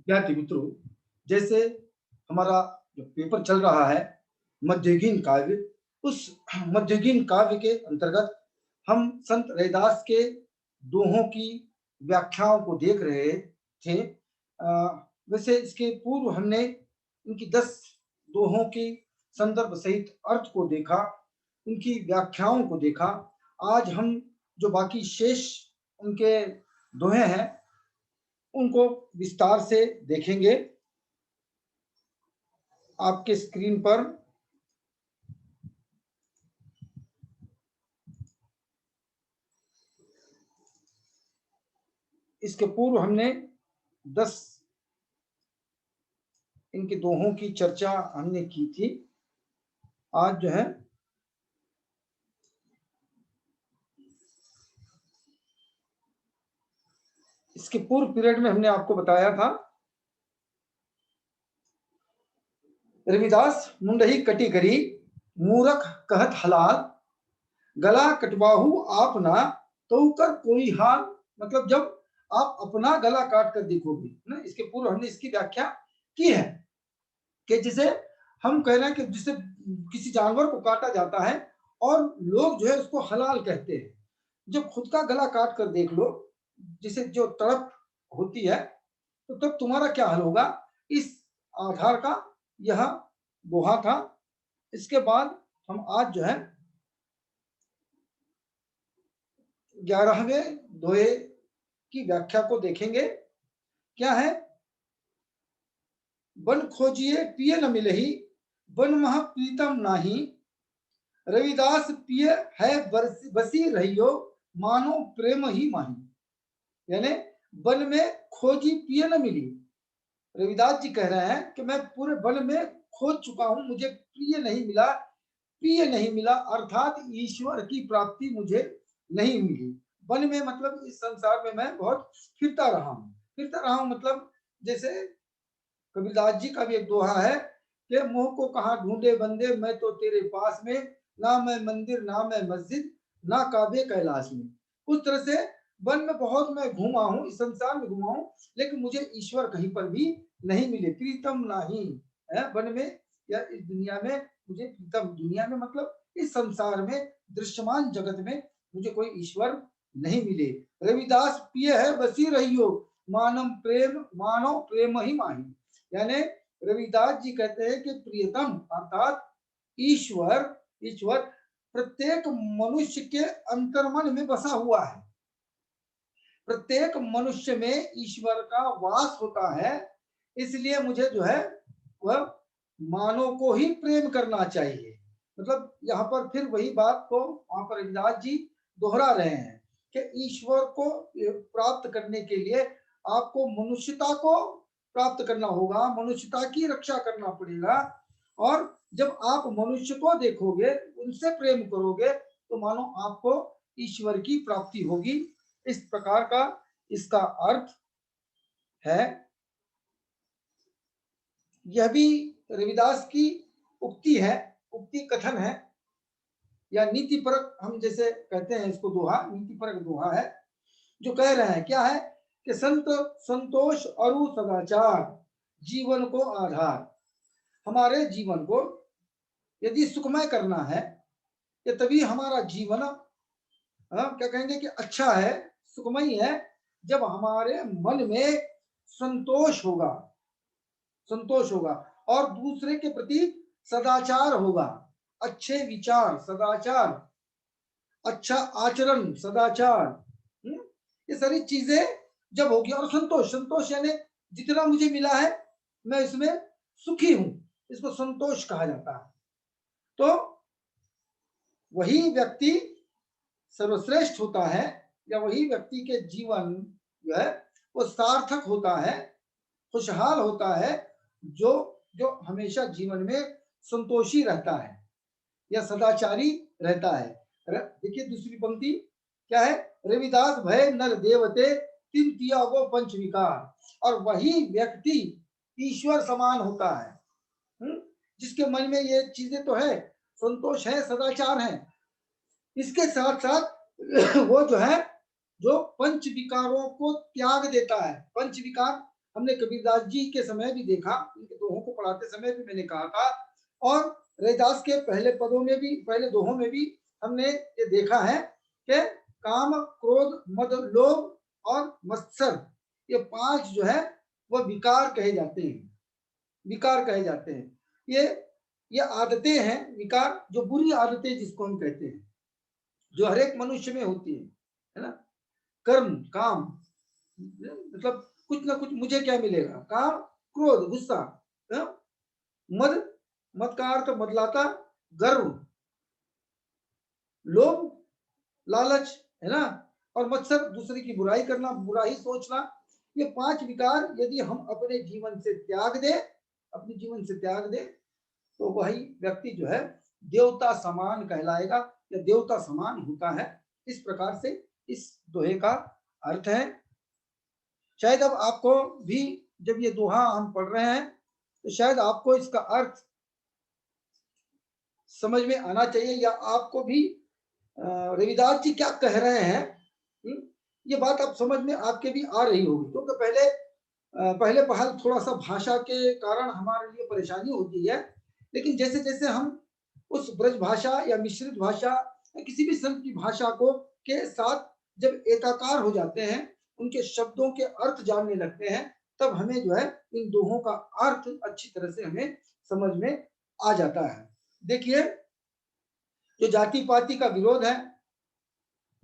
विद्यार्थी मित्रों, जैसे हमारा जो पेपर चल रहा है मध्ययुगीन काव्य, उस मध्ययुगीन काव्य के अंतर्गत हम संत रैदास के दोहों की व्याख्याओं को देख रहे थे। वैसे इसके पूर्व हमने उनकी 10 दोहों की संदर्भ सहित अर्थ को देखा, उनकी व्याख्याओं को देखा। आज हम जो बाकी शेष उनके दोहे हैं उनको विस्तार से देखेंगे। आपके स्क्रीन पर इसके पूर्व हमने 10 इनके दोहों की चर्चा हमने की थी। आज जो है इसके पूर्व पीरियड में हमने आपको बताया था रविदास मुंडही कटी करी मूरख कहत हलाल गला कटवाहू आप ना तो कर कोई हाल। मतलब जब आप अपना गला काट कर देखोगे ना, इसके पूर्व हमने इसकी व्याख्या की है कि जिसे हम कह रहे हैं कि जिसे किसी जानवर को काटा जाता है और लोग जो है उसको हलाल कहते हैं। जब खुद का गला काट कर देख लो, जिसे जो तड़प होती है, तो तब तुम्हारा क्या हाल होगा। इस आधार का यह दोहा था। इसके बाद हम आज जो है 11वें दोहे की व्याख्या को देखेंगे। क्या है? बन खोजिए पिए न मिलही बन मह प्रीतम नाही रविदास पिय है बसी रहियो मानो प्रेम ही माही। यानी वन में खोजी पिय न मिली। रविदास जी कह रहे हैं कि मैं पूरे वन में खोज चुका हूं, मुझे प्रिय नहीं मिला, प्रिय नहीं मिला, अर्थात ईश्वर की प्राप्ति मुझे नहीं मिली। वन में मतलब इस संसार में मैं बहुत फिरता रहा हूं मतलब जैसे कबीरदास जी का भी एक दोहा है कि मुंह को कहाँ ढूंढे बंदे मैं तो तेरे पास में, ना मैं मंदिर ना मैं मस्जिद ना काबे कैलाश में। उस तरह से वन में बहुत मैं घूमा हूँ, इस संसार में घूमा हूँ, लेकिन मुझे ईश्वर कहीं पर भी नहीं मिले। प्रीतम नहीं है वन में या इस दुनिया में मुझे प्रीतम, दुनिया में मतलब इस संसार में दृश्यमान जगत में मुझे कोई ईश्वर नहीं मिले। रविदास पिय है बसी रहियो मानव प्रेम ही माही। यानी रविदास जी कहते हैं कि प्रियतम अर्थात ईश्वर ईश्वर प्रत्येक मनुष्य के अंतर्मन में बसा हुआ है। प्रत्येक मनुष्य में ईश्वर का वास होता है, इसलिए मुझे जो है वह मानव को ही प्रेम करना चाहिए। मतलब यहाँ पर फिर वही बात को वहां पर रविदास जी दोहरा रहे हैं कि ईश्वर को प्राप्त करने के लिए आपको मनुष्यता को प्राप्त करना होगा, मनुष्यता की रक्षा करना पड़ेगा। और जब आप मनुष्य को देखोगे, उनसे प्रेम करोगे, तो मानो आपको ईश्वर की प्राप्ति होगी। इस प्रकार का इसका अर्थ है। यह भी रविदास की उक्ति है, उक्ति कथन है या नीति परक, हम जैसे कहते हैं इसको दोहा, नीति परक दोहा है जो कह रहे हैं। क्या है कि संतोष और सदाचार जीवन को आधार। हमारे जीवन को यदि सुखमय करना है, ये तभी हमारा जीवन क्या कहेंगे कि अच्छा है, सुखमय है, जब हमारे मन में संतोष होगा, संतोष होगा और दूसरे के प्रति सदाचार होगा, अच्छे विचार, सदाचार, अच्छा आचरण, सदाचार, ये सारी चीजें जब होगी। और संतोष, संतोष यानी जितना मुझे मिला है मैं इसमें सुखी हूं, इसको संतोष कहा जाता है। तो वही व्यक्ति सर्वश्रेष्ठ होता है या वही व्यक्ति के जीवन जो है वो सार्थक होता है, खुशहाल होता है, जो जो हमेशा जीवन में संतोषी रहता है या सदाचारी रहता है। देखिए दूसरी पंक्ति क्या है? रविदास भय नर देवते तिन त्यागो पंच विकार। और वही व्यक्ति ईश्वर समान होता है, जिसके मन में ये चीजें तो है, संतोष है, सदाचार है, इसके साथ साथ वो जो है जो पंच विकारों को त्याग देता है। पंच विकार हमने कबीरदास जी के समय भी देखा, उनके दोहों को पढ़ाते समय भी मैंने कहा था, और रैदास के पहले पदों में भी, पहले दोहों में भी हमने ये देखा है कि काम, क्रोध, मद, लोभ और मत्सर, ये 5 जो है वह विकार कहे जाते हैं, विकार कहे जाते हैं। ये आदतें हैं, विकार, जो बुरी आदतें जिसको हम कहते हैं, जो हर एक मनुष्य में होती है ना। कर्म, काम, मतलब कुछ ना कुछ मुझे क्या मिलेगा, काम, क्रोध, गुस्सा, है? मद, मद का अर्थ बदलाता, गर्व, लोभ, लालच, है ना, और मत्सर, दूसरे की बुराई करना, बुरा ही सोचना। ये 5 विकार यदि हम अपने जीवन से त्याग दे, अपने जीवन से त्याग दे, तो वही व्यक्ति जो है देवता समान कहलाएगा, या देवता समान होता है। इस प्रकार से इस दोहे का अर्थ है। शायद अब आपको भी जब ये दोहा हम पढ़ रहे हैं तो शायद आपको इसका अर्थ समझ में आना चाहिए, या आपको भी रविदास जी क्या कह रहे हैं, ये बात आप समझ में आपके भी आ रही होगी। क्योंकि पहले पहल थोड़ा सा भाषा के कारण हमारे लिए परेशानी होती है, लेकिन जैसे जैसे हम उस ब्रज भाषा या मिश्रित भाषा या किसी भी संत की भाषा को के साथ जब एकाकार हो जाते हैं, उनके शब्दों के अर्थ जानने लगते हैं, तब हमें जो है इन दोहों का अर्थ अच्छी तरह से हमें समझ में आ जाता है। देखिए, जो जाति पाति का विरोध है,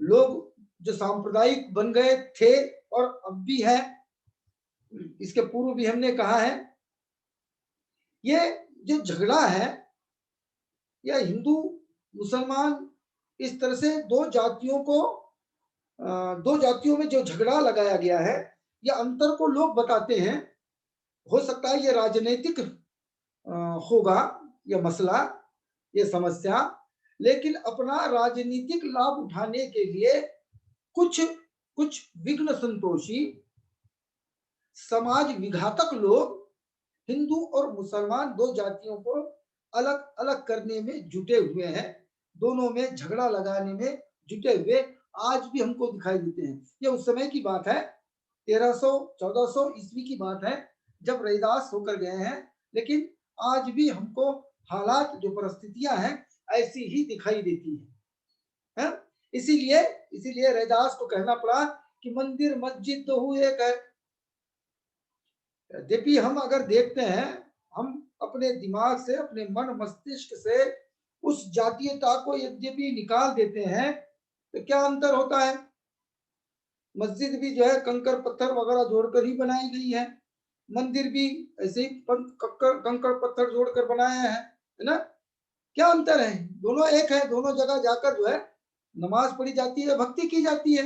लोग जो सांप्रदायिक बन गए थे और अब भी है, इसके पूर्व भी हमने कहा है, ये जो झगड़ा है, या हिंदू मुसलमान, इस तरह से दो जातियों में जो झगड़ा लगाया गया है, या अंतर को लोग बताते हैं। हो सकता है ये राजनीतिक होगा, ये मसला, ये समस्या, लेकिन अपना राजनीतिक लाभ उठाने के लिए कुछ कुछ विघ्न संतोषी, समाज विघातक लोग हिंदू और मुसलमान दो जातियों को अलग अलग करने में जुटे हुए हैं, दोनों में झगड़ा लगाने में जुटे हुए आज भी हमको दिखाई देते हैं। ये उस समय की बात है, 1300-1400 ईस्वी की बात है, जब रैदास होकर गए हैं, लेकिन आज भी हमको हालात, जो परिस्थितियां हैं, ऐसी ही दिखाई देती है? इसीलिए इसीलिए रैदास को कहना पड़ा कि मंदिर मस्जिद तो हुए एक है। यद्यपि हम अगर देखते हैं, हम अपने दिमाग से, अपने मन मस्तिष्क से उस जातीयता को यद्यपि निकाल देते हैं, तो क्या अंतर होता है? मस्जिद भी जो है कंकड़ पत्थर वगैरह जोड़कर ही बनाई गई है, मंदिर भी ऐसे ही कंकड़ पत्थर जोड़कर बनाया है ना? क्या अंतर है? दोनों एक है, दोनों जगह जाकर जो है नमाज पढ़ी जाती है, भक्ति की जाती है,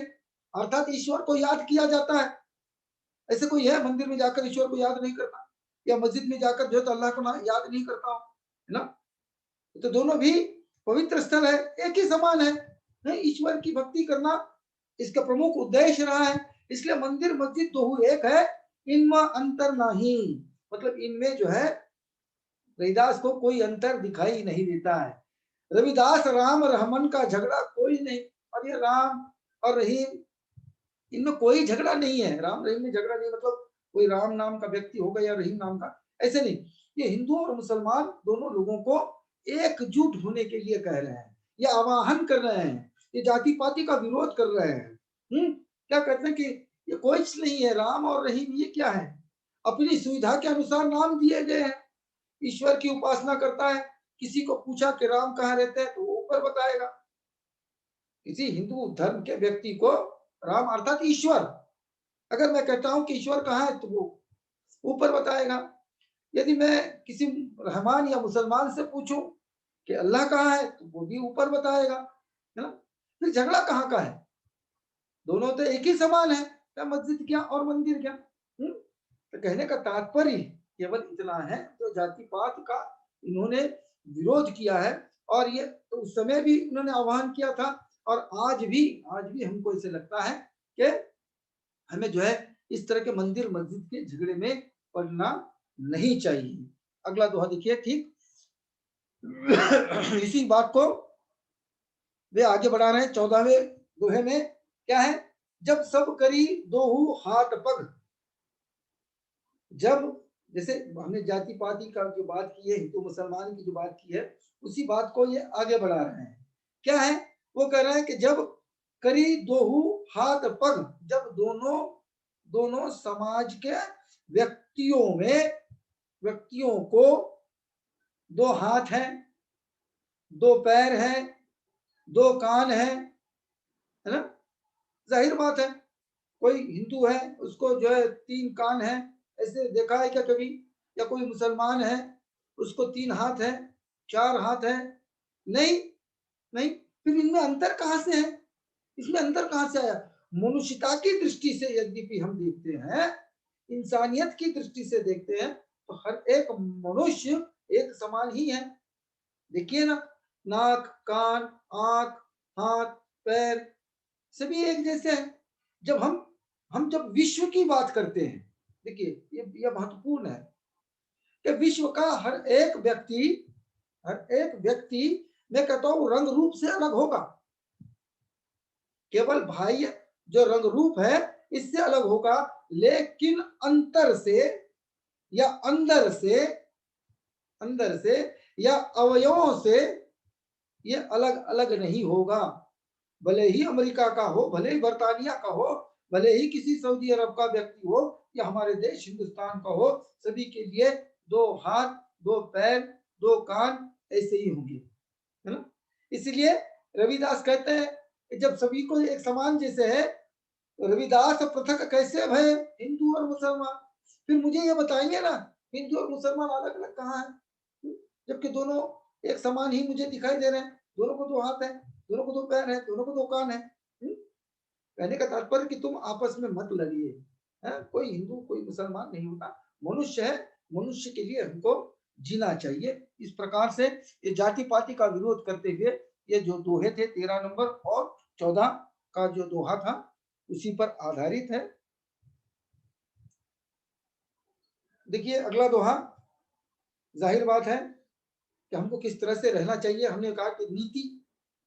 अर्थात ईश्वर को याद किया जाता है। ऐसे कोई है मंदिर में जाकर ईश्वर को याद नहीं करता, या मस्जिद में जाकर जो है तो अल्लाह को याद नहीं करता हूं, है ना? तो दोनों भी पवित्र स्थल है, एक ही समान है, ईश्वर की भक्ति करना इसका प्रमुख उद्देश्य रहा है। इसलिए मंदिर मस्जिद दो एक है, इनमें अंतर नहीं, मतलब इनमें जो है रविदास को कोई अंतर दिखाई नहीं देता है। रविदास राम रहमन का झगड़ा कोई नहीं, और ये राम और रहीम, इनमें कोई झगड़ा नहीं है। राम रहीम में झगड़ा नहीं, मतलब कोई राम नाम का व्यक्ति होगा या रहीम नाम का, ऐसे नहीं। ये हिंदू और मुसलमान दोनों लोगों को एकजुट होने के लिए कह रहे हैं, ये आवाहन कर रहे हैं, ये जाति पाति का विरोध कर रहे हैं। क्या कहते हैं कि ये कोई नहीं है, राम और रहीम ये क्या है? अपनी सुविधा के अनुसार नाम दिए गए हैं। ईश्वर की उपासना करता है, किसी को पूछा कि राम कहाँ रहते हैं, तो वो ऊपर बताएगा। किसी हिंदू धर्म के व्यक्ति को राम अर्थात ईश्वर, अगर मैं कहता हूं कि ईश्वर कहाँ है, तो वो ऊपर बताएगा। यदि मैं किसी रहमान या मुसलमान से पूछूं कि अल्लाह कहाँ है, तो वो भी ऊपर बताएगा, है ना? फिर झगड़ा कहाँ का है? दोनों तो एक ही समान है, क्या मस्जिद क्या और मंदिर क्या? तो कहने का तात्पर्य केवल इतना है, जो जाति पात का इन्होंने विरोध किया है, और ये तो उस समय भी उन्होंने आह्वान किया था, और आज भी हमको ऐसे लगता है कि हमें जो है इस तरह के मंदिर मस्जिद के झगड़े में पड़ना नहीं चाहिए। अगला दोहा देखिए, ठीक इसी बात को वे आगे बढ़ा रहे हैं 14वें दोहे में। क्या है? जब सब करी दोहू हाथ पग, जब जैसे हमने जाति पाति का जो बात की है, हिंदू मुसलमान की जो बात की है, उसी बात को ये आगे बढ़ा रहे हैं। क्या है? वो कह रहे हैं कि जब करी दोहू हाथ पग, जब दोनों दोनों समाज के व्यक्तियों को दो हाथ हैं, दो पैर हैं, दो कान हैं, है ना? जाहिर बात है, कोई हिंदू है उसको जो है 3 कान है, ऐसे देखा है क्या कभी? या कोई मुसलमान है उसको 3 हाथ है, 4 हाथ है? नहीं, नहीं। फिर इनमें अंतर कहाँ से है? इसमें अंतर कहाँ से आया? मनुष्यता की दृष्टि से यद्यपि हम देखते हैं, इंसानियत की दृष्टि से देखते हैं, तो हर एक मनुष्य एक समान ही है। देखिए ना, नाक, कान, आंख, हाथ, पैर सभी एक जैसे हैं। जब हम जब विश्व की बात करते हैं, देखिए ये महत्वपूर्ण है कि विश्व का हर एक व्यक्ति, मैं कहता हूं रंग रूप से अलग होगा, केवल बाह्य जो रंग रूप है इससे अलग होगा, लेकिन अंतर से या अंदर से या अवयवों से ये अलग अलग नहीं होगा। भले ही अमेरिका का हो, भले ही बर्तानिया का हो, भले ही किसी सऊदी अरब का व्यक्ति हो, या हमारे देश हिंदुस्तान का हो, सभी के लिए 2 हाथ, 2 पैर, 2 कान ऐसे ही होंगे, है ना? इसलिए रविदास कहते हैं कि जब सभी को एक समान जैसे है, तो रविदास पृथक कैसे भय हिंदू और मुसलमान? फिर मुझे ये बताएंगे ना, हिंदू और मुसलमान अलग अलग कहाँ है? जबकि दोनों एक समान ही मुझे दिखाई दे रहे हैं, दोनों को 2 हाथ है, दोनों को 2 पैर है, दोनों को 2 कान है। कहने का तात्पर्य कि तुम आपस में मत लड़िए, कोई हिंदू कोई मुसलमान नहीं होता, मनुष्य है, मनुष्य के लिए हमको जीना चाहिए। इस प्रकार से ये जाति पाति का विरोध करते हुए ये जो दोहे थे 13 नंबर और 14 का जो दोहा था उसी पर आधारित है। देखिए अगला दोहा, जाहिर बात है कि हमको किस तरह से रहना चाहिए। हमने कहा कि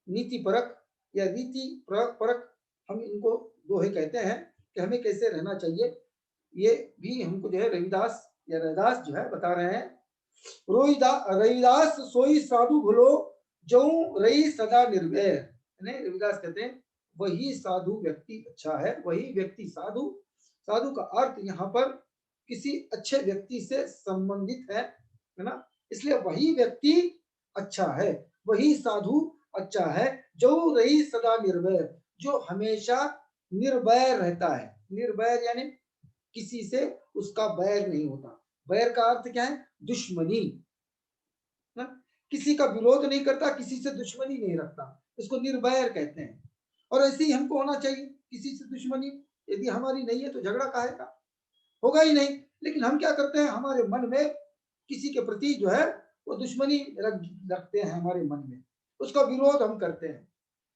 नीति परक या रीति परक हम इनको दोहे कहते हैं कि हमें कैसे रहना चाहिए। ये भी हमको जो है रविदास या रैदास जो है बता रहे हैं। रविदास सोई साधु भलो जो रही सदा निर्भय। रविदास कहते हैं वही साधु व्यक्ति अच्छा है, वही व्यक्ति साधु। साधु का अर्थ यहाँ पर किसी अच्छे व्यक्ति से संबंधित है ना? इसलिए वही व्यक्ति अच्छा है, वही साधु अच्छा है जो रही सदा निर्भय, जो हमेशा निर्भय रहता है। निर्भय यानी किसी से उसका बैर नहीं होता। बैर का अर्थ क्या है? दुश्मनी, ना? किसी का विरोध नहीं करता, किसी से दुश्मनी नहीं रखता, इसको निर्भय कहते हैं। और ऐसे ही हमको होना चाहिए, किसी से दुश्मनी यदि हमारी नहीं है तो झगड़ा काहे का? होगा ही नहीं। लेकिन हम क्या करते हैं, हमारे मन में किसी के प्रति जो है वो दुश्मनी रखते हैं, हमारे मन में उसका विरोध हम करते हैं।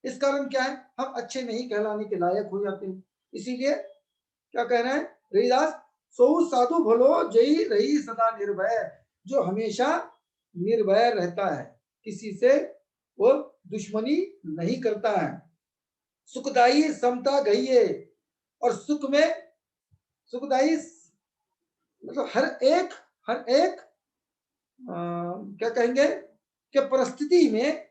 इस कारण क्या है, हम अच्छे नहीं कहलाने के लायक हो जाते हैं। इसीलिए क्या कह रहे हैं रविदास, सो साधु भलो जई रही सदा निर्भय, जो हमेशा निर्भय रहता है, किसी से वो दुश्मनी नहीं करता है। सुखदाई समता गईये, और सुखदाई मतलब हर एक क्या कहेंगे कि परिस्थिति में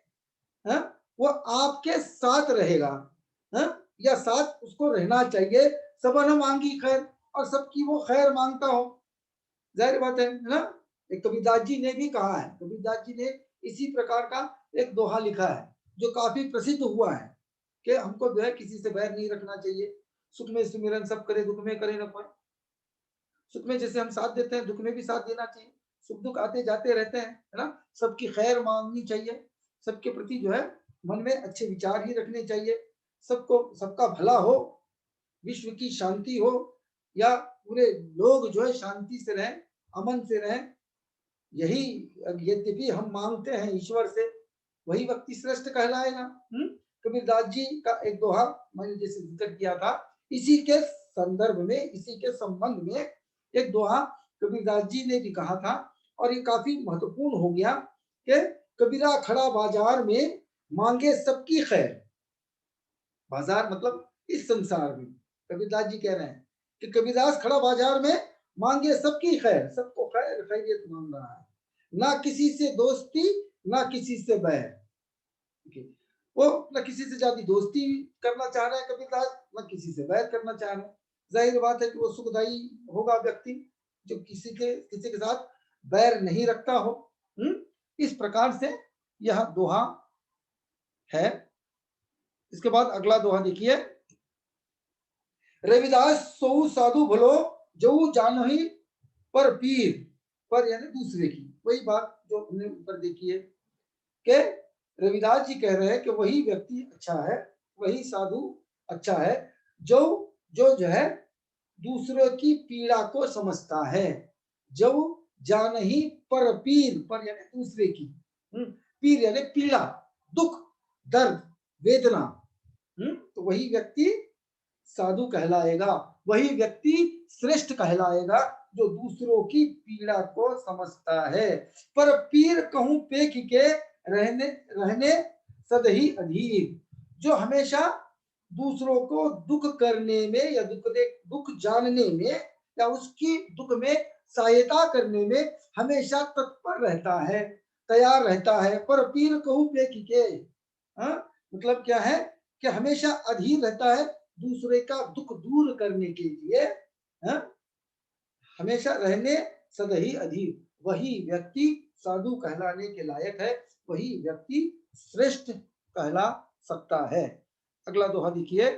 है वो आपके साथ रहेगा, है या साथ उसको रहना चाहिए। सबन मांगी खैर, और सबकी वो खैर मांगता हो, जाहिर बात है ना? एक कबीरदास जी ने भी कहा है, कबीरदास जी ने इसी प्रकार का एक दोहा लिखा है जो काफी प्रसिद्ध हुआ है कि हमको जो है किसी से बैर नहीं रखना चाहिए। सुख में सुमिरन सब करे, दुख में करे न कोई। सुख में जैसे हम साथ देते हैं, दुख में भी साथ देना चाहिए। सुख दुख आते जाते रहते हैं, है ना? सबकी खैर मांगनी चाहिए, सबके प्रति जो है मन में अच्छे विचार ही रखने चाहिए। सबको सबका भला हो, विश्व की शांति हो, या पूरे लोग जो है शांति से रहें, अमन से रहें, यही यद्यपि हम मांगते हैं ईश्वर से, वही व्यक्ति श्रेष्ठ कहलाएगा। कबीरदास जी का एक दोहा मैंने जैसे जिक्र किया था, इसी के संदर्भ में, इसी के संबंध में एक दोहा कबीरदास जी ने भी कहा था, और ये काफी महत्वपूर्ण हो गया कि कबीरा खड़ा बाजार में मांगे सबकी खैर। बाजार मतलब इस संसार में, कबीरदास जी कह रहे हैं कि कबीरदास खड़ा बाजार में मांगे सबकी खैर, सबको खैर खैरियत मांग रहा है, ना किसी से दोस्ती ना किसी से बैर। वो न किसी से ज्यादा दोस्ती करना चाह रहे हैं कबीरदास, न किसी से बैर करना चाह रहे हैं। जाहिर बात है कि वो सुखदाई होगा व्यक्ति जो किसी के साथ बैर नहीं रखता हो। इस प्रकार से यह दोहा है। इसके बाद अगला दोहा देखिए, रविदास सौ साधु भलो जो जानही पर पीर, पर यानी दूसरे की, वही बात जो हमने ऊपर देखी है कि रविदास जी कह रहे हैं कि वही व्यक्ति अच्छा है, वही साधु अच्छा है जो जो है दूसरों की पीड़ा को समझता है, जो जान ही पर पीर, पर यानी दूसरे की, पीर यानी पीड़ा, दुख, दर्द, वेदना, तो वही व्यक्ति साधु कहलाएगा, वही व्यक्ति श्रेष्ठ कहलाएगा जो दूसरों की पीड़ा को समझता है। पर पीर कहूं पेख के रहने रहने सदही अधीर, जो हमेशा दूसरों को दुख करने में या दुख जानने में या उसकी दुख में सहायता करने में हमेशा तत्पर रहता है, तैयार रहता है। पर पीर कहूं पेख के, मतलब क्या है कि हमेशा अधीर रहता है दूसरे का दुख दूर करने के लिए, हमेशा रहने सदही अधीर, वही व्यक्ति साधु कहलाने के लायक है, वही व्यक्ति श्रेष्ठ कहला सकता है। अगला दोहा देखिए,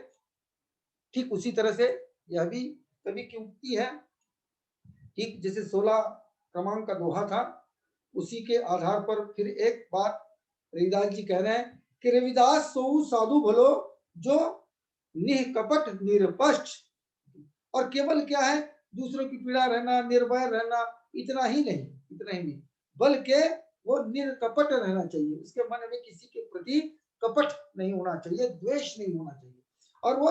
ठीक उसी तरह से यह भी कवि की उक्ति है, ठीक जैसे 16 क्रमांक का दोहा था, उसी के आधार पर फिर एक बात रविदास जी कह रहे हैं कि रविदास सो साधु भलो जो निष्कपट निरपक्ष, और केवल क्या है दूसरों की पीड़ा रहना, निर्भय रहना, इतना ही नहीं, बल्कि वो निरकपट रहना चाहिए, उसके मन में किसी के प्रति कपट नहीं होना चाहिए, द्वेष नहीं होना चाहिए, और वो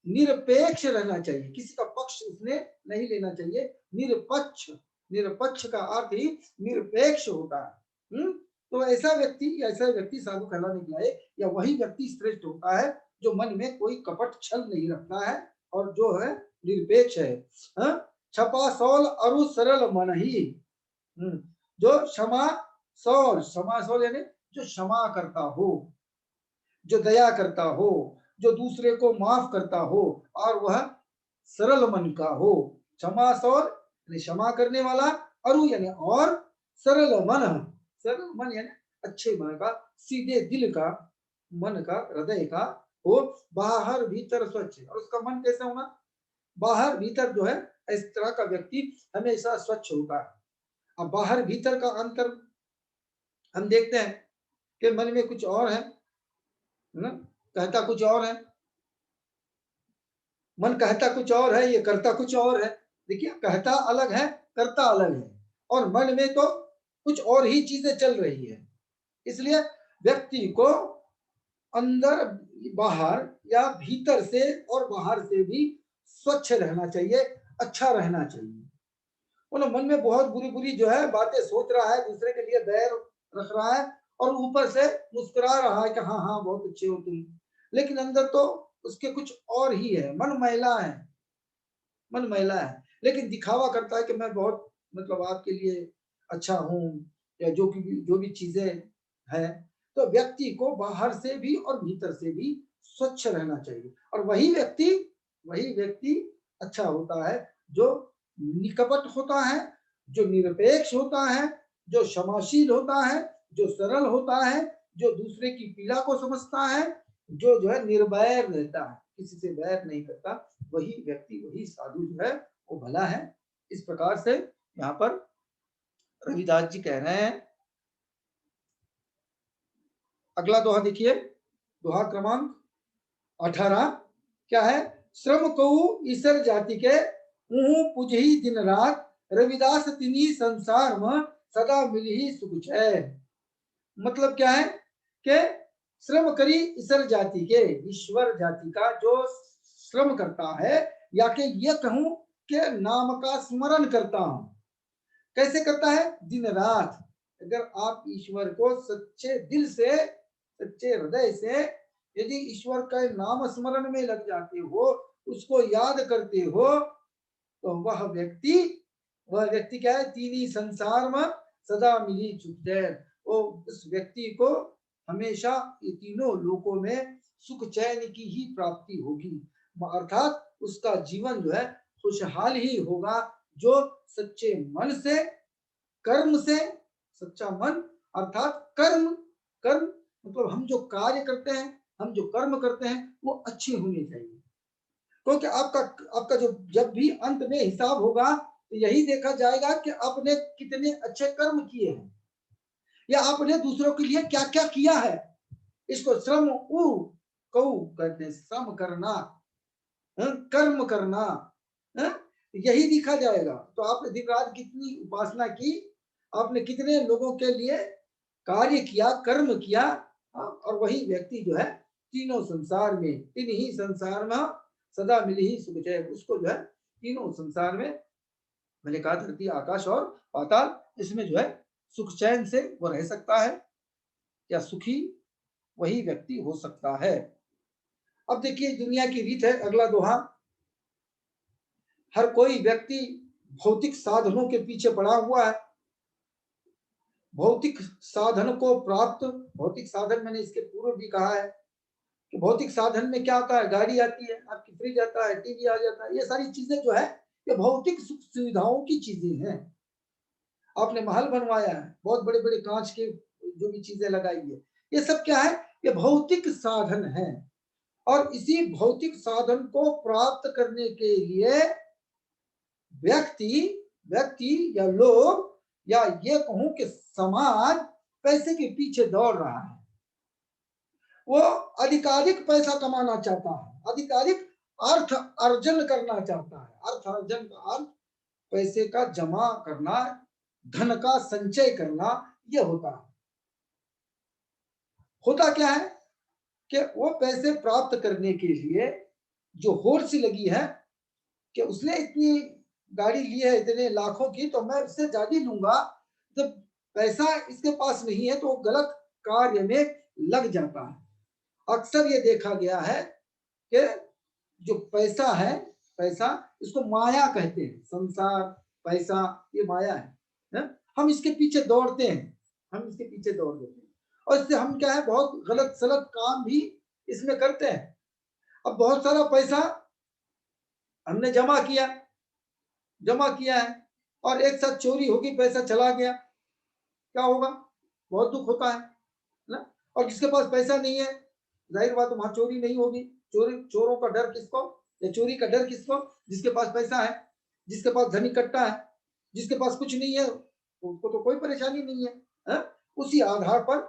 निरपेक्ष रहना चाहिए, किसी का पक्ष उसने नहीं लेना चाहिए। निरपक्ष का अर्थ ही निरपेक्ष होता है। तो ऐसा व्यक्ति साधु कहलाने के लायक, या वही व्यक्ति श्रेष्ठ होता है जो मन में कोई कपट छल नहीं रखता है और जो है निरपेक्ष है। छपा सौल अरु सरल मन ही, जो क्षमा सौल यानी जो क्षमा करता हो, जो दया करता हो, जो दूसरे को माफ करता हो, और वह सरल मन का हो। क्षमा सौल यानी क्षमा करने वाला, अरु यानी और, सरल मन यानी अच्छे मन का, सीधे दिल का, मन का, हृदय का हो, बाहर भीतर स्वच्छ, और उसका मन कैसा होना, बाहर भीतर जो है इस तरह का व्यक्ति हमेशा स्वच्छ होता है। अब बाहर भीतर का अंतर हम देखते हैं कि मन में कुछ और है ना, कहता कुछ और है, मन कहता कुछ और है, ये करता कुछ और है। देखिए कहता अलग है, करता अलग है, और मन में तो कुछ और ही चीजें चल रही है। इसलिए व्यक्ति को अंदर बाहर या भीतर से और बाहर से भी स्वच्छ रहना चाहिए, अच्छा रहना चाहिए। उन मन में बहुत बुरी बुरी जो है बातें सोच रहा है, दूसरे के लिए बैर रख रहा है, और ऊपर से मुस्कुरा रहा है कि हाँ हाँ बहुत अच्छे हो तुम, लेकिन अंदर तो उसके कुछ और ही है, मन मैला है, लेकिन दिखावा करता है कि मैं बहुत मतलब आपके लिए अच्छा हूँ, या जो भी चीजें हैं। तो व्यक्ति को बाहर से भी और भीतर से भी स्वच्छ रहना चाहिए, और वही व्यक्ति अच्छा होता है जो निकपट होता है, जो निरपेक्ष होता है, जो क्षमाशील होता है, जो सरल होता है, जो दूसरे की पीड़ा को समझता है, जो है निर्वैर रहता है, किसी से वैर नहीं करता, वही व्यक्ति, वही साधु जो है वो भला है। इस प्रकार से यहाँ पर रविदास जी कह रहे हैं। अगला दोहा देखिए, दोहा क्रमांक 18 क्या है, श्रम को ईसर जाति के पुजही दिन रात, रविदास तिनी संसार में सदा मिली सुख है। मतलब क्या है कि श्रम करी ईसर जाति के, ईश्वर जाति का जो श्रम करता है, या कि ये कहूं कि नाम का स्मरण करता हूं, कैसे करता है, दिन रात। अगर आप ईश्वर को सच्चे दिल से, सच्चे हृदय से यदि ईश्वर का नाम स्मरण में लग जाते हो, उसको याद करते हो, तो वह व्यक्ति वह व्यक्ति क्या है, तीन ही संसार में सदा मिली सुख चैन। वो उस व्यक्ति को हमेशा ये तीनों लोकों में सुख चैन की ही प्राप्ति होगी, अर्थात उसका जीवन जो है खुशहाल ही होगा, जो सच्चे मन से, कर्म से, सच्चा मन अर्थात कर्म, कर्म मतलब हम जो कार्य करते हैं, हम जो कर्म करते हैं वो अच्छे होने चाहिए। क्योंकि आपका आपका जो जब भी अंत में हिसाब होगा तो यही देखा जाएगा कि आपने कितने अच्छे कर्म किए हैं, या आपने दूसरों के लिए क्या क्या किया है। इसको श्रम उ कऊ कहते हैं, श्रम करना, कर्म करना, यही दिखा जाएगा। तो आपने दिन रात कितनी उपासना की, आपने कितने लोगों के लिए कार्य किया, कर्म किया, और वही व्यक्ति जो है तीनों संसार में, तीन ही संसार में सदा मिली ही सुख चैन, उसको जो है तीनों संसार में, मैंने कहा धरती, आकाश और पाताल, इसमें जो है सुख चैन से वो रह सकता है, या सुखी वही व्यक्ति हो सकता है। अब देखिए दुनिया की रीत है, अगला दोहा, हर कोई व्यक्ति भौतिक साधनों के पीछे पड़ा हुआ है। भौतिक साधन को प्राप्त, भौतिक साधन मैंने इसके पूर्व भी कहा है कि भौतिक साधन में क्या आता है, गाड़ी आती है आपकी, फ्रिज आता है, टीवी आ जाता है, ये सारी चीजें जो है ये भौतिक सुख सुविधाओं की चीजें हैं। आपने महल बनवाया है, बहुत बड़े बड़े कांच के जो भी चीजें लगाई है, ये सब क्या है, ये भौतिक साधन है। और इसी भौतिक साधन को प्राप्त करने के लिए व्यक्ति व्यक्ति या लोग, या ये कहूं कि समाज पैसे के पीछे दौड़ रहा है। वो अधिकाधिक पैसा कमाना चाहता है, अधिकाधिक अर्थ अर्जन करना चाहता है। अर्थ अर्जन का अर्थ पैसे का जमा करना, धन का संचय करना, यह होता है। होता क्या है कि वो पैसे प्राप्त करने के लिए जो होड़ सी लगी है कि उसने इतनी गाड़ी ली है इतने लाखों की, तो मैं उससे ज्यादा लूंगा। जब पैसा इसके पास नहीं है तो वो गलत कार्य में लग जाता है। अक्सर ये देखा गया है कि जो पैसा है, पैसा इसको माया कहते हैं, संसार पैसा ये माया है? हम इसके पीछे दौड़ते हैं, हम इसके पीछे दौड़ देते हैं, और इससे हम क्या है, बहुत गलत सलत काम भी इसमें करते हैं। अब बहुत सारा पैसा हमने जमा किया, जमा किया है, और एक साथ चोरी होगी, पैसा चला गया, क्या होगा, बहुत दुख होता है ना। और जिसके पास पैसा नहीं है, जाहिर बात वहां चोरी नहीं होगी। चोरी, चोरों का डर किसको, या चोरी का डर किसको, जिसके पास पैसा है, जिसके पास धन इकट्ठा है। जिसके पास कुछ नहीं है उसको तो कोई परेशानी नहीं है, है? उसी आधार पर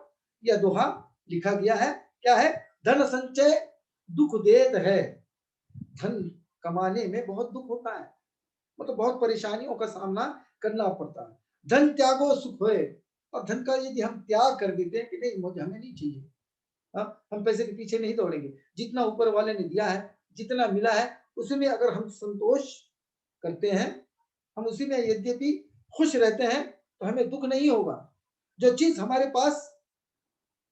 यह दोहा लिखा गया है। क्या है, धन संचय दुख देत है। धन कमाने में बहुत दुख होता है, मतलब बहुत परेशानियों का सामना करना पड़ता है। धन त्यागो सुख होए, और धन का यदि हम त्याग कर देते हैं कि नहीं मुझे, हमें नहीं चाहिए, हम पैसे के पीछे नहीं दौड़ेंगे, जितना ऊपर वाले ने दिया है, जितना मिला है, उसमें अगर हम संतोष करते हैं, हम उसी में यद्यपि खुश रहते हैं, तो हमें दुख नहीं होगा। जो चीज हमारे पास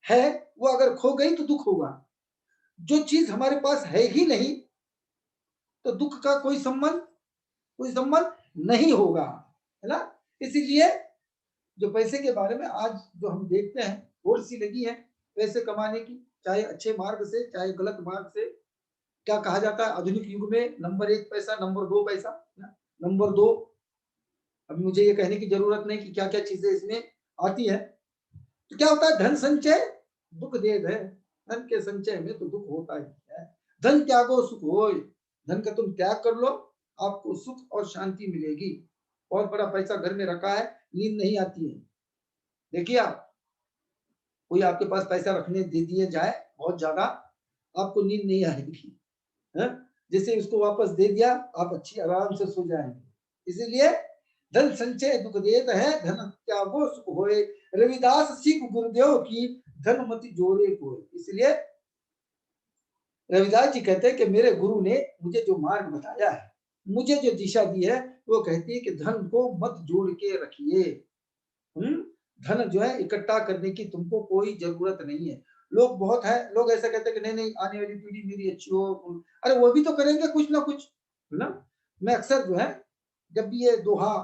है वो अगर खो गई तो दुख होगा, जो चीज हमारे पास है ही नहीं तो दुख का कोई संबंध नहीं होगा, है ना। इसीलिए जो पैसे के बारे में आज जो हम देखते हैं, होड़ सी लगी है पैसे कमाने की, चाहे अच्छे मार्ग से चाहे गलत मार्ग से। क्या कहा जाता है आधुनिक युग में, नंबर एक पैसा, नंबर दो पैसा, नंबर दो। अभी मुझे ये कहने की जरूरत नहीं कि क्या क्या चीजें इसमें आती है। तो क्या होता है, धन संचय दुख देत है, धन के संचय में तो दुख होता ही है। धन त्यागो सुख होय, धन का तुम त्याग कर लो, आपको सुख और शांति मिलेगी। बहुत बड़ा पैसा घर में रखा है, नींद नहीं आती है। देखिए आप, कोई आपके पास पैसा रखने दे दिए जाए बहुत ज्यादा, आपको नींद नहीं आएगी, है? जैसे उसको वापस दे दिया, आप अच्छी आराम से सो जाएंगे। इसीलिए धन संचय दुख देत है, धन त्यागो सुख होए। रविदास सीख गुरुदेव की, धन मति जोरे कोय। इसलिए रविदास जी कहते हैं कि मेरे गुरु ने मुझे जो मार्ग बताया है, मुझे जो दिशा दी है, वो कहती है कि धन को मत जोड़ के रखिए। धन जो है इकट्ठा करने की तुमको कोई जरूरत नहीं है। लोग बहुत है, लोग ऐसा कहते हैं कि नहीं नहीं आने वाली पीढ़ी मेरी अच्छी हो, अरे वो भी तो करेंगे कुछ ना कुछ, है ना। मैं अक्सर जो है जब भी ये दोहा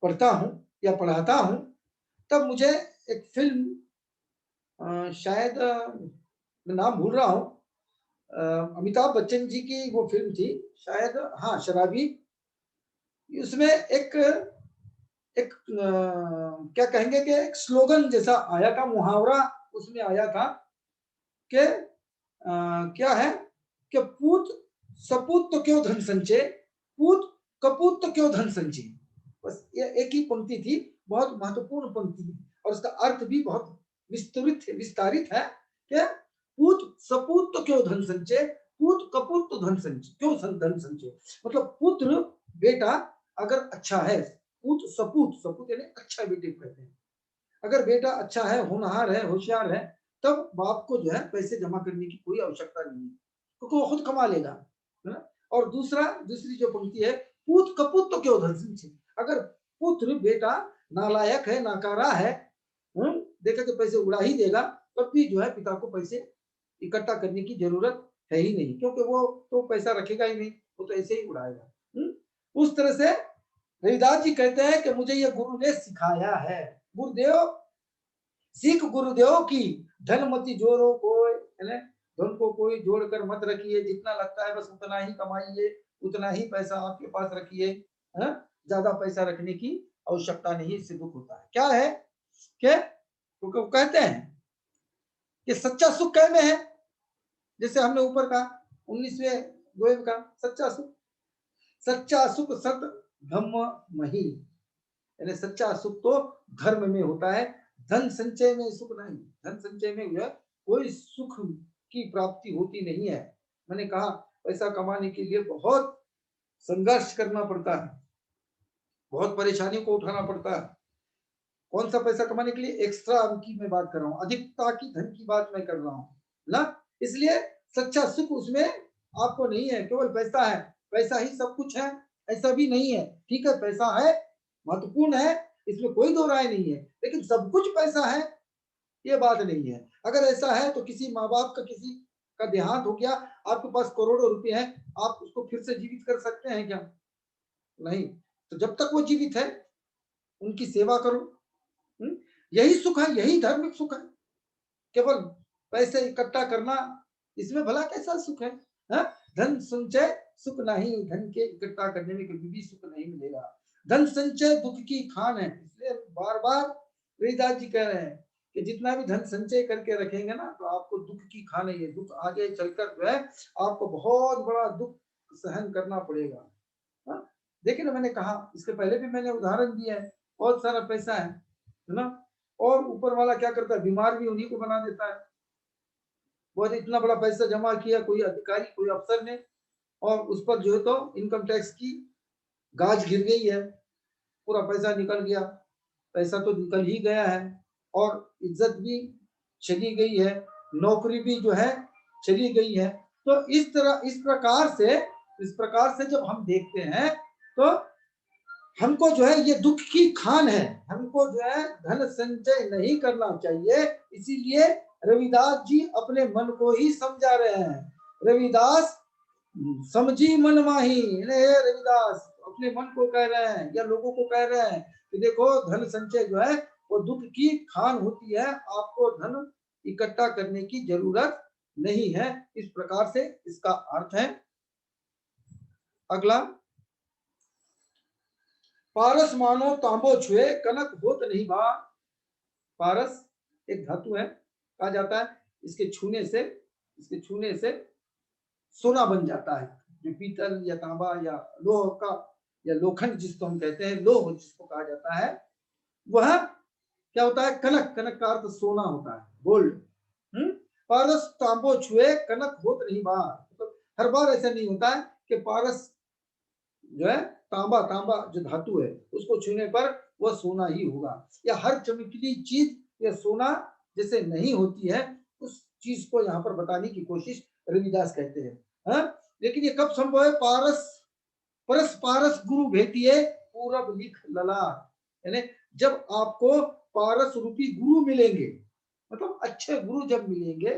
पढ़ता हूँ या पढ़ाता हूँ, तब मुझे एक फिल्म, शायद मैं नाम भूल रहा हूँ, अमिताभ बच्चन जी की वो फिल्म थी शायद, हाँ शराबी। उसमें एक क्या कहेंगे कि एक स्लोगन जैसा आया था, मुहावरा उसमें आया था कि क्या है कि पूत सपूत तो क्यों धन संचय, पूत कपूत तो क्यों धन संचय। बस ये एक ही पंक्ति थी, बहुत महत्वपूर्ण पंक्ति है और उसका अर्थ भी बहुत विस्तारित है कि पूत सपूत तो क्यों धन संचय, पूत कपूत तो धन संचय, क्यों धन संचय। मतलब पुत्र बेटा अगर अच्छा है, पूत सपूत, सपूत यानी अच्छा बेटे को कहते हैं, अगर बेटा अच्छा है, होनहार है, होशियार है, तब बाप को जो है पैसे जमा करने की कोई आवश्यकता नहीं है, क्योंकि वो खुद कमा लेगा, है ना। और दूसरी जो पंक्ति है, पूत कपूत तो क्यों धन संचय, अगर पुत्र बेटा नालायक है, नाकारा है, देखा कि पैसे उड़ा ही देगा, तब भी जो है पिता को पैसे इकट्ठा करने की जरूरत है ही नहीं, क्योंकि वो तो पैसा रखेगा ही नहीं, वो तो ऐसे ही उड़ाएगा। उस तरह से रविदास जी कहते हैं कि मुझे ये गुरु ने सिखाया है, गुरुदेव सीख गुरुदेव की, धन मति जोड़ो कोई, है ना, धन को कोई जोड़कर मत रखिए, जितना लगता है बस उतना ही कमाइए, उतना ही पैसा आपके पास रखिए, है, ज्यादा पैसा रखने की आवश्यकता नहीं, इससे दुख होता है। क्या है कि तो कहते हैं कि सच्चा सुख कै में है, जैसे हमने ऊपर कहा 19वें द्वैव का सच्चा सुख सत धम्म मही, यानी सच्चा सुख तो धर्म में होता है, धन संचय में सुख नहीं, धन संचय में जो है कोई सुख की प्राप्ति होती नहीं है। मैंने कहा पैसा कमाने के लिए बहुत संघर्ष करना पड़ता है, बहुत परेशानी को उठाना पड़ता है। कौन सा पैसा कमाने के लिए, एक्स्ट्रा की मैं बात कर रहा हूँ, अधिकता की धन की बात मैं कर रहा हूँ ना। इसलिए सच्चा सुख उसमें आपको नहीं है, केवल पैसा है, पैसा ही सब कुछ है, ऐसा भी नहीं है। ठीक है, पैसा है, महत्वपूर्ण है, इसमें कोई दो राय नहीं है, लेकिन सब कुछ पैसा है ये बात नहीं है। अगर ऐसा है तो किसी माँ बाप का किसी का देहांत हो गया, आपके पास करोड़ों रुपए हैं, आप उसको फिर से जीवित कर सकते हैं क्या? नहीं। तो जब तक वो जीवित है उनकी सेवा करो। यही सुख है, यही धार्मिक सुख है। केवल पैसे इकट्ठा करना, इसमें भला कैसा सुख है? हा? धन संचय सुख नहीं, धन के इकट्ठा करने में कभी भी सुख नहीं मिलेगा। धन संचय दुख की खान है, इसलिए बार बार रविदास जी कह रहे हैं कि जितना भी धन संचय करके रखेंगे ना, तो आपको दुख की खान है, ये दुख आगे चलकर जो है आपको बहुत बड़ा दुख सहन करना पड़ेगा। हा? देखिए ना, मैंने कहा इसके पहले भी मैंने उदाहरण दिया है, बहुत सारा पैसा है ना, और ऊपर वाला क्या करता है, बीमार भी उन्हीं को बना देता है। बहुत इतना बड़ा पैसा जमा किया कोई अधिकारी, कोई अफसर ने, और उस पर जो है तो इनकम टैक्स की गाज गिर गई है, पूरा पैसा निकल गया, पैसा तो निकल ही गया है, और इज्जत भी चली गई है, नौकरी भी जो है चली गई है। तो इस प्रकार से जब हम देखते हैं तो हमको जो है ये दुख की खान है, हमको जो है धन संचय नहीं करना चाहिए। इसीलिए रविदास जी अपने मन को ही समझा रहे हैं। रविदास समझी मन माही, रविदास अपने मन को कह रहे हैं या लोगों को कह रहे हैं कि देखो धन संचय जो है वो दुख की खान होती है, आपको धन इकट्ठा करने की जरूरत नहीं है। इस प्रकार से इसका अर्थ है। अगला, पारस मानो तांबो छुए कनक होत नहीं बा। पारस एक धातु है, कहा जाता है इसके छूने से सोना बन जाता है, जो पीतल या तांबा या लोह का या लोखंड जिसको हम कहते हैं, लोह जिसको कहा जाता है, वह क्या होता है, कनक, कनक का अर्थ सोना होता है, गोल्ड। पारस तांबो छुए कनक होत नहीं बा, तो हर बार ऐसा नहीं होता है कि पारस जो है तांबा, तांबा जो धातु है उसको छूने पर वह सोना ही होगा, या हर चमकीली चीज या सोना जैसे नहीं होती है, उस चीज को यहाँ पर बताने की कोशिश रविदास कहते हैं। हाँ? लेकिन ये कब संभव है? पारस परस पारस गुरु भेटिए पूरब लिख लला, यानी जब आपको पारस रूपी गुरु मिलेंगे, मतलब अच्छे गुरु जब मिलेंगे,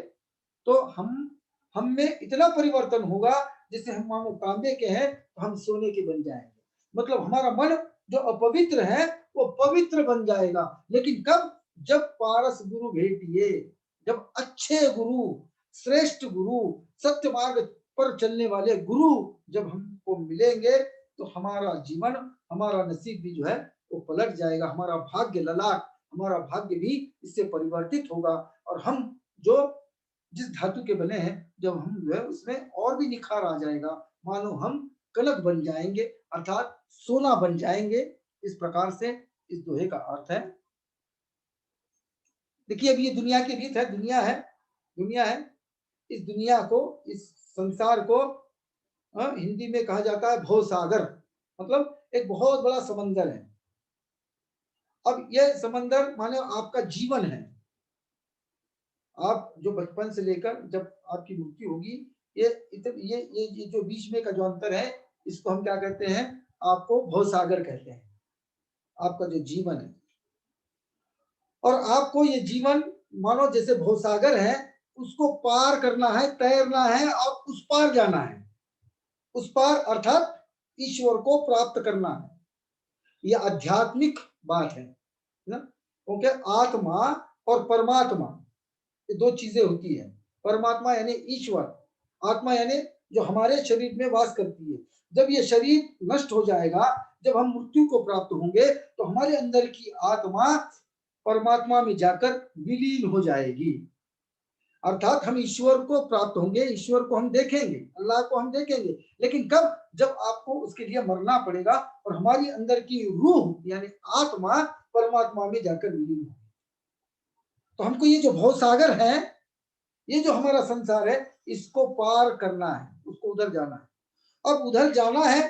तो हम में इतना परिवर्तन होगा, जैसे हम मानो तांबे के हैं तो हम सोने के बन जाएंगे। मतलब हमारा मन जो अपवित्र है वो पवित्र बन जाएगा। लेकिन कब? जब पारस गुरु भेटिए, जब अच्छे गुरु, श्रेष्ठ गुरु, सत्य मार्ग पर चलने वाले गुरु जब हमको मिलेंगे तो हमारा जीवन, हमारा नसीब भी जो है वो पलट जाएगा। हमारा भाग्य ललाट, हमारा भाग्य भी इससे परिवर्तित होगा और हम जो जिस धातु के बने हैं जब हम जो है उसमें और भी निखार आ जाएगा, मानो हम कनक बन जाएंगे अर्थात सोना बन जाएंगे। इस प्रकार से इस दोहे का अर्थ है। देखिए अब ये दुनिया की रीत है, दुनिया है, दुनिया है। इस दुनिया को, इस संसार को हिंदी में कहा जाता है भवसागर, मतलब एक बहुत बड़ा समंदर है। अब यह समंदर माने आपका जीवन है। आप जो बचपन से लेकर जब आपकी मृत्यु होगी, ये जो बीच में का जो अंतर है इसको हम क्या कहते हैं? आपको भवसागर कहते हैं, आपका जो जीवन है। और आपको ये जीवन मानो जैसे भवसागर है, उसको पार करना है, तैरना है और उस पार जाना है। उस पार अर्थात ईश्वर को प्राप्त करना है। यह आध्यात्मिक बात है ना, क्योंकि आत्मा और परमात्मा ये दो चीजें होती है। परमात्मा यानी ईश्वर, आत्मा यानी जो हमारे शरीर में वास करती है। जब ये शरीर नष्ट हो जाएगा, जब हम मृत्यु को प्राप्त होंगे तो हमारे अंदर की आत्मा परमात्मा में जाकर विलीन हो जाएगी। अर्थात हम ईश्वर को प्राप्त होंगे, ईश्वर को हम देखेंगे, अल्लाह को हम देखेंगे। लेकिन कब? जब आपको उसके लिए मरना पड़ेगा और हमारी अंदर की रूह यानी आत्मा परमात्मा में जाकर विलीन हो। तो हमको ये जो भवसागर है, ये जो हमारा संसार है, इसको पार करना है, उसको उधर जाना है। अब उधर जाना है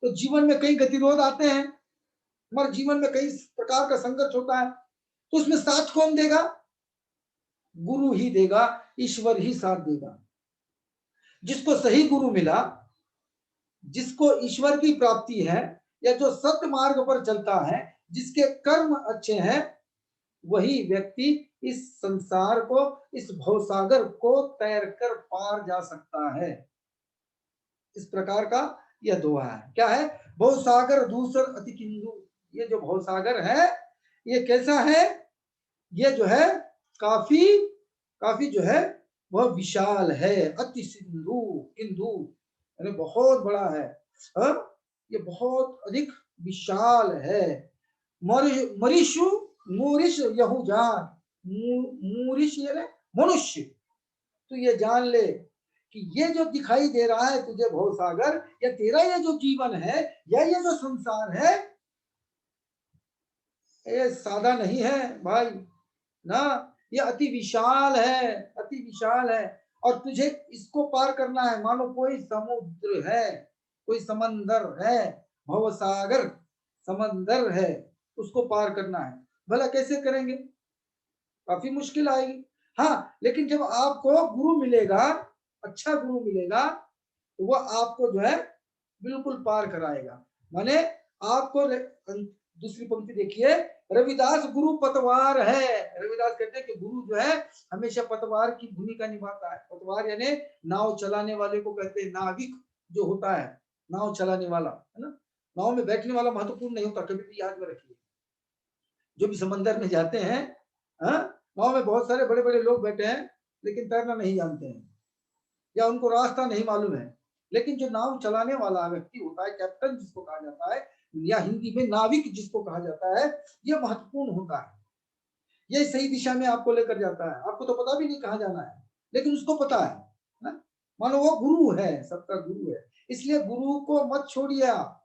तो जीवन में कई गतिरोध आते हैं, हमारे जीवन में कई प्रकार का संघर्ष होता है। तो उसमें साथ कौन देगा? गुरु ही देगा, ईश्वर ही साथ देगा। जिसको सही गुरु मिला, जिसको ईश्वर की प्राप्ति है या जो सत्य मार्ग पर चलता है, जिसके कर्म अच्छे हैं, वही व्यक्ति इस संसार को, इस भवसागर को तैर कर पार जा सकता है। इस प्रकार का यह दोहा है। क्या है? भवसागर दूसर अति किंदु। ये जो भवसागर है ये कैसा है? ये जो है काफी काफी जो है वह विशाल है। अति सिंधु, किंदु यानी बहुत बड़ा है। ये बहुत अधिक विशाल है। मरीशु मूरिश यहुजान, मूरिश यानी मनुष्य। तो ये जान ले कि ये जो दिखाई दे रहा है तुझे भवसागर, या तेरा ये जो जीवन है या ये जो संसार है, ये सादा नहीं है भाई ना। ये अति विशाल है, अति विशाल है। और तुझे इसको पार करना है, मानो कोई समुद्र है, कोई समंदर है, भवसागर समंदर है, उसको पार करना है। भला कैसे करेंगे? काफी मुश्किल आएगी। हाँ, लेकिन जब आपको गुरु मिलेगा, अच्छा गुरु मिलेगा, तो वह आपको जो है बिल्कुल पार कराएगा। माने आपको दूसरी पंक्ति देखिए, रविदास गुरु पतवार है। रविदास कहते हैं कि गुरु जो है हमेशा पतवार की भूमिका निभाता है। पतवार यानी नाव चलाने वाले को कहते हैं, नाविक जो होता है, नाव चलाने वाला है ना। नाव में बैठने वाला महत्वपूर्ण नहीं होता, कभी भी याद में रखिए। जो भी समंदर में जाते हैं, नाव में बहुत सारे बड़े बड़े लोग बैठे हैं लेकिन तैरना नहीं जानते हैं या उनको रास्ता नहीं मालूम है। लेकिन जो नाव चलाने वाला व्यक्ति होता है, कैप्टन जिसको कहा जाता है, या हिंदी में नाविक जिसको कहा जाता है, यह महत्वपूर्ण होता है। यह सही दिशा में आपको लेकर जाता है। आपको तो पता भी नहीं कहाँ जाना है, लेकिन उसको पता है ना। मानो वो गुरु है, सबका गुरु है। इसलिए गुरु को मत छोड़िए आप।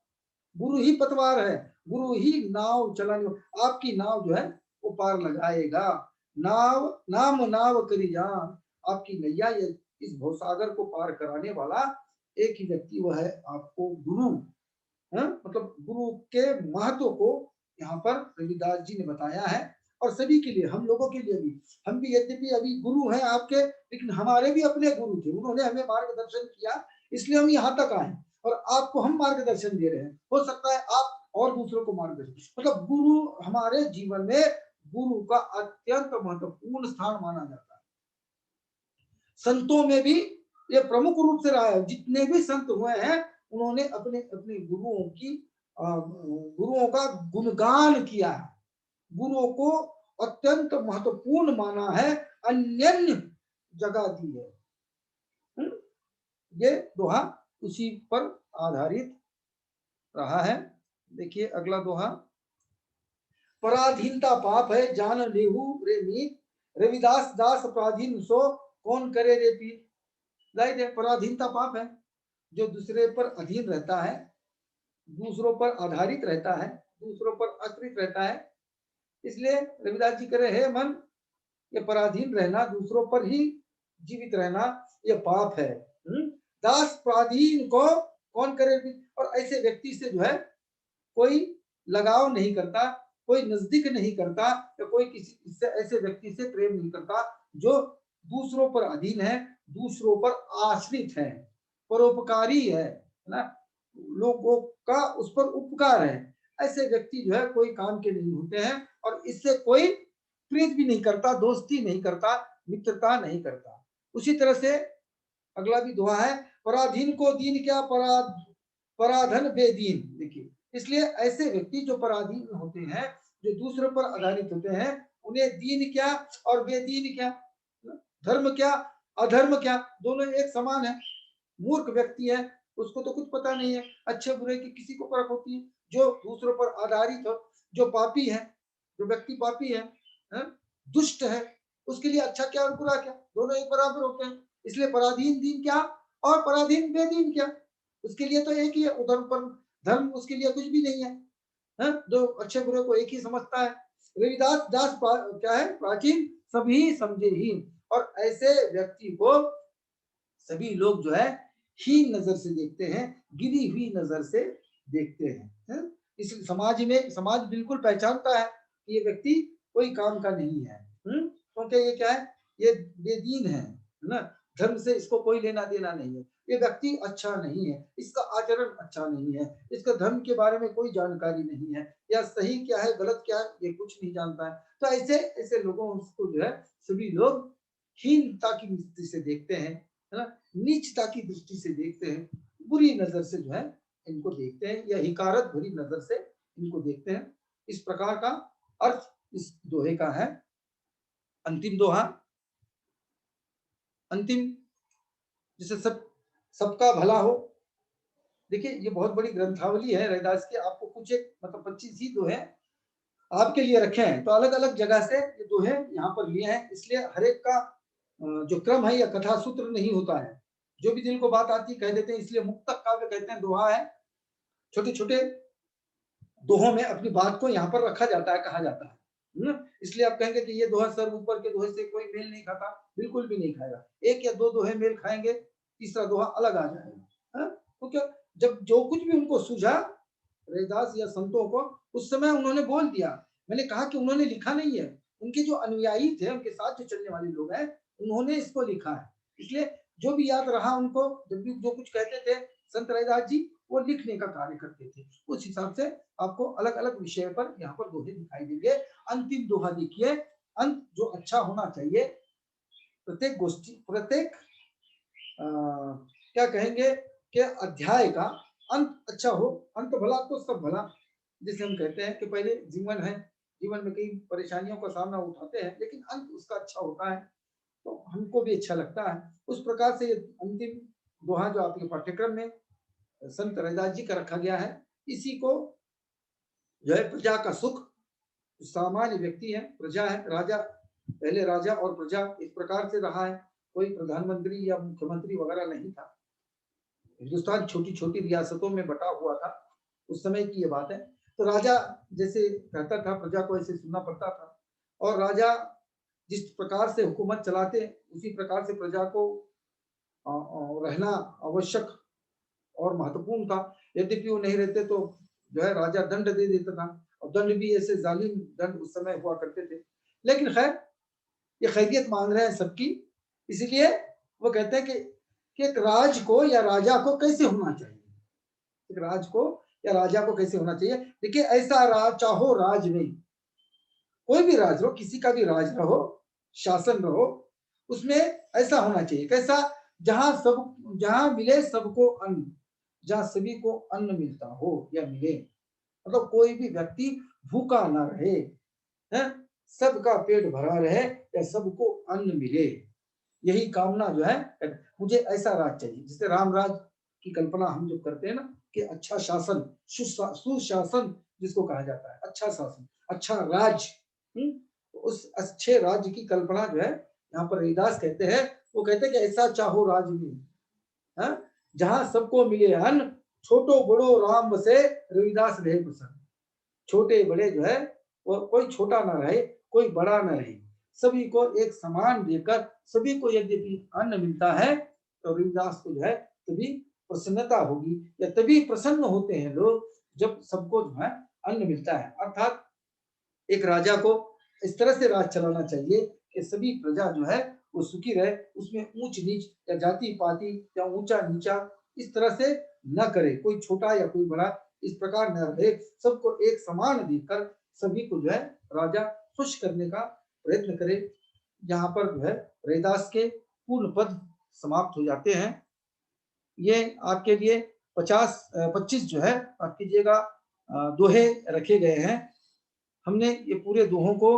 गुरु ही पतवार है, गुरु ही नाव चलाने, आपकी नाव जो है वो पार लगाएगा। नाव नाम नाव करी जान, आपकी नैया ये इस भवसागर को पार कराने वाला एक ही व्यक्ति, वह है आपको गुरु। मतलब गुरु के महत्व को यहाँ पर रविदास जी ने बताया है। और सभी के लिए, हम लोगों के लिए भी, हम भी यद्यपि अभी गुरु हैं आपके, लेकिन हमारे भी अपने गुरु थे, उन्होंने हमें मार्गदर्शन किया, इसलिए हम यहाँ तक आए और आपको हम मार्गदर्शन दे रहे हैं। हो सकता है आप और दूसरों को मार्गदर्शन, मतलब गुरु हमारे जीवन में, गुरु का अत्यंत महत्वपूर्ण स्थान माना जाता है। संतों में भी ये प्रमुख रूप से रहा है। जितने भी संत हुए हैं उन्होंने अपने अपने गुरुओं की गुरुओं का गुणगान किया है, गुरुओं को अत्यंत महत्वपूर्ण माना है, अन्य जगह दी है। ये दोहा उसी पर आधारित रहा है। देखिए अगला दोहा, पराधीनता पाप है जान लेहू रे मीत, रविदास दास पराधीन सो कौन करे रे पीर। जाहिर है पराधीनता पाप है, जो दूसरे पर अधीन रहता है, दूसरों पर आधारित रहता है, दूसरों पर आश्रित रहता है। इसलिए रविदास जी कह रहे हैं मन, ये पराधीन रहना, दूसरों पर ही जीवित रहना, ये पाप है। दास पराधीन को कौन करे। और ऐसे व्यक्ति से जो है कोई लगाव नहीं करता, कोई नजदीक नहीं करता, या कोई किसी इससे ऐसे व्यक्ति से प्रेम नहीं करता जो दूसरों पर अधीन है, दूसरों पर आश्रित है, परोपकारी है ना, लोगों का उस पर उपकार है। ऐसे व्यक्ति जो है कोई काम के नहीं होते हैं, और इससे कोई प्रीत भी नहीं करता, दोस्ती नहीं करता, मित्रता नहीं करता। उसी तरह से अगला भी दोहा है, पराधीन को दीन क्या पराधन बेदीन। देखिए इसलिए ऐसे व्यक्ति जो पराधीन होते हैं, जो दूसरों पर आधारित होते हैं, उन्हें दीन क्या और बेदीन क्या, धर्म क्या अधर्म क्या, दोनों एक समान है। मूर्ख व्यक्ति है, उसको तो कुछ पता नहीं है अच्छे बुरे की, किसी को परख होती है। जो दूसरों पर आधारित हो, जो पापी है, जो व्यक्ति पापी है, दुष्ट है, उसके लिए अच्छा क्या और बुरा क्या, दोनों एक बराबर होते हैं। इसलिए पराधीन दीन क्या और पराधीन बेदीन क्या, उसके लिए तो एक ही है। उधर्म पर धर्म उसके लिए कुछ भी नहीं है, जो अच्छे बुरे को एक ही समझता है। रविदास दास क्या है, प्राचीन सभी समझे ही। और ऐसे व्यक्ति को सभी लोग जो है हीन नजर से देखते हैं, गिरी हुई नजर से देखते हैं। इस समाज में, समाज बिल्कुल पहचानता है कि ये व्यक्ति कोई काम का नहीं है, क्योंकि ये क्या है, ये बेदीन है ना, धर्म से इसको कोई लेना देना नहीं है, ये व्यक्ति अच्छा नहीं है, इसका आचरण अच्छा नहीं है, इसका धर्म के बारे में कोई जानकारी नहीं है, या सही क्या है गलत क्या है ये कुछ नहीं जानता है। तो ऐसे ऐसे लोगों को जो है सभी लोग हीनता की दृष्टि से देखते हैं, है ना, नीचता की दृष्टि से देखते हैं, बुरी नजर से जो है इनको देखते हैं, या हिकारत भरी नजर से इनको देखते हैं। इस प्रकार का अर्थ इस दोहे का है। अंतिम दोहा, अंतिम, जिसे सबका भला हो। देखिए ये बहुत बड़ी ग्रंथावली है रविदास की, आपको कुछ एक मतलब 25 ही दोहे आपके लिए रखे हैं, तो अलग अलग जगह से ये दोहे यहाँ पर लिए हैं। इसलिए हर एक का जो क्रम है या कथा सूत्र नहीं होता है, जो भी दिल को बात आती कह देते हैं, इसलिए मुक्तक काव्य कहते हैं, दोहा है। छोटे छोटे दोहों में अपनी बात को यहाँ पर रखा जाता है, कहा जाता है। इसलिए आप कहेंगे कि ये दोहा सर ऊपर के दोहे से कोई मेल नहीं खाता, बिल्कुल भी नहीं खाएगा। एक या दो दोहे मेल खाएंगे, तीसरा दोहा अलग आ जाएगा। क्योंकि जब जो कुछ भी उनको सूझा रविदास या संतों को, उस समय उन्होंने बोल दिया। मैंने कहा कि उन्होंने लिखा नहीं है, उनके जो अनुयायी थे, उनके साथ जो चलने वाले लोग हैं, उन्होंने इसको लिखा है। इसलिए जो भी याद रहा उनको, जब भी जो कुछ कहते थे संत रविदास जी, वो लिखने का कार्य करते थे। उस हिसाब से आपको अलग अलग विषय पर यहाँ पर दोहे दिखाई देंगे। अंतिम दोहा देखिए, अंत जो अच्छा होना चाहिए, प्रत्येक गोष्ठी, प्रत्येक क्या कहेंगे कि अध्याय का अंत अच्छा हो। अंत भला तो सब भला, जिसे हम कहते हैं कि पहले जीवन है, जीवन में कई परेशानियों का सामना उठाते हैं, लेकिन अंत उसका अच्छा होता है तो हमको भी अच्छा लगता है। उस प्रकार से ये अंतिम दोहा जो आपके पाठ्यक्रम में संत रविदास जी का रखा गया है, इसी को जो है प्रजा का सुख, सामान्य व्यक्ति है, प्रजा है, राजा, पहले राजा और प्रजा इस प्रकार से रहा है, कोई प्रधानमंत्री या मुख्यमंत्री वगैरह नहीं था। हिंदुस्तान छोटी छोटी रियासतों में बटा हुआ था, उस समय की ये बात है। तो राजा जैसे कहता था, प्रजा को ऐसे सुनना पड़ता था, और राजा जिस प्रकार से हुकूमत चलाते उसी प्रकार से प्रजा को रहना आवश्यक और महत्वपूर्ण था। यद्यपि वो नहीं रहते तो जो है राजा दंड दे देता था, और दंड भी ऐसे जालिम दंड उस समय हुआ करते थे। लेकिन खैर ये खैरियत मांग रहे हैं सबकी, इसलिए वो कहते हैं कि एक राज को या राजा को कैसे होना चाहिए, एक राज को या राजा को कैसे होना चाहिए। देखिए ऐसा राज, चाहो राज में, कोई भी राज रहो, किसी का भी राज रहो, शासन रहो, उसमें ऐसा होना चाहिए कैसा, जहां मिले सबको अन्न, जहां सभी को अन्न मिलता हो या मिले, मतलब कोई भी व्यक्ति भूखा ना रहे, है, सबका पेट भरा रहे या सबको अन्न मिले, यही कामना जो है। मुझे ऐसा राज चाहिए, जैसे राम राज की कल्पना हम जो करते हैं ना, कि अच्छा शासन, सुशासन जिसको कहा जाता है, अच्छा शासन, अच्छा राज, उस अच्छे राज्य की कल्पना जो है यहाँ पर रविदास कहते हैं। वो कहते हैं कि ऐसा चाहो राज में, हाँ, जहां सबको मिले अन्न, छोटो बड़ो राम बसे, रविदास रहे प्रसन्न। छोटे बड़े जो है वो कोई छोटा ना रहे, कोई बड़ा ना रहे, सभी को एक समान देकर सभी को यद्यपि अन्न मिलता है, तो रविदास को जो है तभी प्रसन्नता होगी, या तभी प्रसन्न होते हैं लोग जब सबको जो है अन्न मिलता है। अर्थात एक राजा को इस तरह से राज चलाना चाहिए कि सभी प्रजा जो है वो सुखी रहे, उसमें ऊंच नीच या जाति पाति या ऊंचा नीचा इस तरह से न करे, कोई छोटा या कोई बड़ा इस प्रकार न रहे, सबको एक समान देकर सभी को जो है राजा खुश करने का प्रयत्न करे। यहाँ पर जो है रविदास के पूर्ण पद समाप्त हो जाते हैं। ये आपके लिए 25 जो है आप कीजिएगा दोहे रखे गए हैं। हमने ये पूरे दोहों को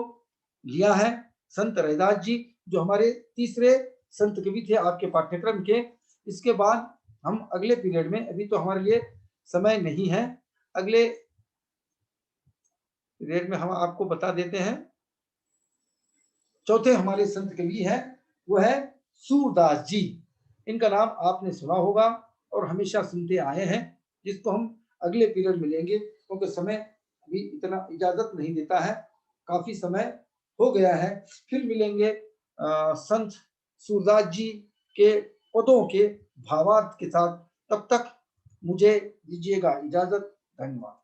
लिया है। संत रैदास जी जो हमारे तीसरे संत कवि थे आपके पाठ्यक्रम के। इसके बाद हम अगले पीरियड में, अभी तो हमारे लिए समय नहीं है, अगले पीरियड में हम आपको बता देते हैं। चौथे हमारे संत कवि है वो है सूरदास जी। इनका नाम आपने सुना होगा और हमेशा सुनते आए हैं, जिसको हम अगले पीरियड में लेंगे, क्योंकि समय अभी इतना इजाजत नहीं देता है, काफी समय हो गया है। फिर मिलेंगे संत सूरदास जी के पदों के भावार्थ के साथ। तब तक मुझे दीजिएगा इजाजत। धन्यवाद।